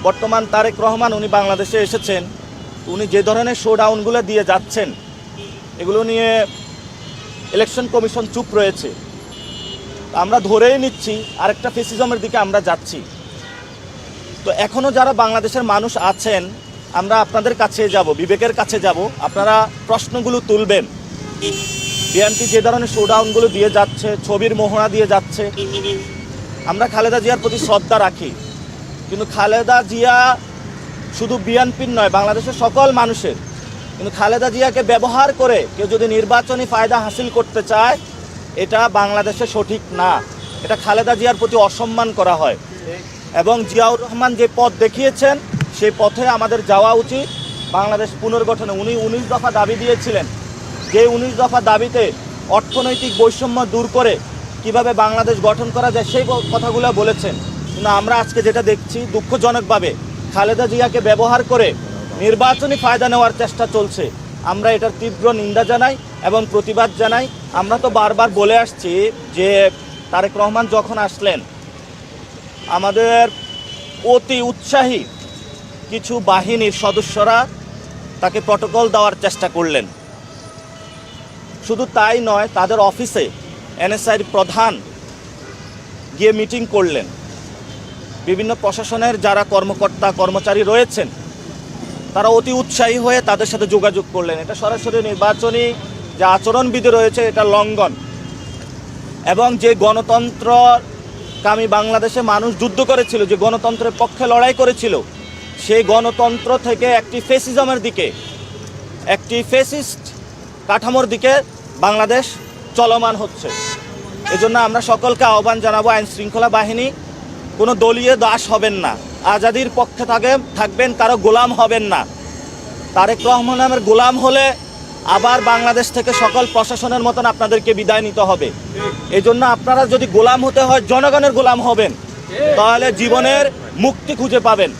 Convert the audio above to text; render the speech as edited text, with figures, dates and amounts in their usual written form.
বর্তমান তারেক রহমান উনি বাংলাদেশে এসেছেন, উনি যে ধরনের শোডাউনগুলো দিয়ে যাচ্ছেন এগুলো নিয়ে ইলেকশন কমিশন চুপ রয়েছে। আমরা ধরেই নিচ্ছি আরেকটা ফেসিজমের দিকে আমরা যাচ্ছি। তো এখনও যারা বাংলাদেশের মানুষ আছেন, আমরা আপনাদের কাছে যাব, বিবেকের কাছে যাব, আপনারা প্রশ্নগুলো তুলবেন। বিএনপি যে ধরনের শোডাউনগুলো দিয়ে যাচ্ছে, ছবির মোহরা দিয়ে যাচ্ছে, আমরা খালেদা জিয়ার প্রতি শ্রদ্ধা রাখি, কিন্তু খালেদা জিয়া শুধু বিএনপির নয়, বাংলাদেশের সকল মানুষের। কিন্তু খালেদা জিয়াকে ব্যবহার করে কেউ যদি নির্বাচনী ফায়দা হাসিল করতে চায়, এটা বাংলাদেশে সঠিক না। এটা খালেদা জিয়ার প্রতি অসম্মান করা হয়। এবং জিয়াউর রহমান যে পথ দেখিয়েছেন সেই পথে আমাদের যাওয়া উচিত। বাংলাদেশ পুনর্গঠনে উনি 19 দফা দাবি দিয়েছিলেন, যে 19 দফা দাবিতে অর্থনৈতিক বৈষম্য দূর করে কিভাবে বাংলাদেশ গঠন করা যায় সেই কথাগুলো বলেছেন। কিন্তু আমরা আজকে যেটা দেখছি, দুঃখজনকভাবে খালেদা জিয়াকে ব্যবহার করে নির্বাচনী ফায়দা নেওয়ার চেষ্টা চলছে। আমরা এটার তীব্র নিন্দা জানাই এবং প্রতিবাদ জানাই। আমরা তো বারবার বলে আসছি যে তারেক রহমান যখন আসলেন, আমাদের অতি উৎসাহী কিছু বাহিনীর সদস্যরা তাকে প্রটোকল দেওয়ার চেষ্টা করলেন। শুধু তাই নয়, তাদের অফিসে এনএসআইর প্রধান গিয়ে মিটিং করলেন। বিভিন্ন প্রশাসনের যারা কর্মকর্তা কর্মচারী রয়েছেন তারা অতি উৎসাহী হয়ে তাদের সাথে যোগাযোগ করলেন। এটা সরাসরি নির্বাচনী যে আচরণবিধি রয়েছে এটা লঙ্ঘন। এবং যে গণতন্ত্রকামী বাংলাদেশে মানুষ যুদ্ধ করেছিল, যে গণতন্ত্রের পক্ষে লড়াই করেছিল, সেই গণতন্ত্র থেকে একটি ফেসিজমের দিকে, একটি ফেসিস্ট কাঠামোর দিকে বাংলাদেশ চলমান হচ্ছে। এজন্য আমরা সকলকে আহ্বান জানাবো, আইন শৃঙ্খলা বাহিনী কোনো দলীয় দাস হবেন না, আজাদির পক্ষে থাকবেন, কারো গোলাম হবেন না। তারেক রহমানের গোলাম হলে আবার বাংলাদেশ থেকে সকল প্রশাসনের মতন আপনাদেরকে বিদায় নিতে হবে। এজন্য আপনারা যদি গোলাম হতে হয়, জনগণের গোলাম হবেন, তাহলে জীবনের মুক্তি খুঁজে পাবেন।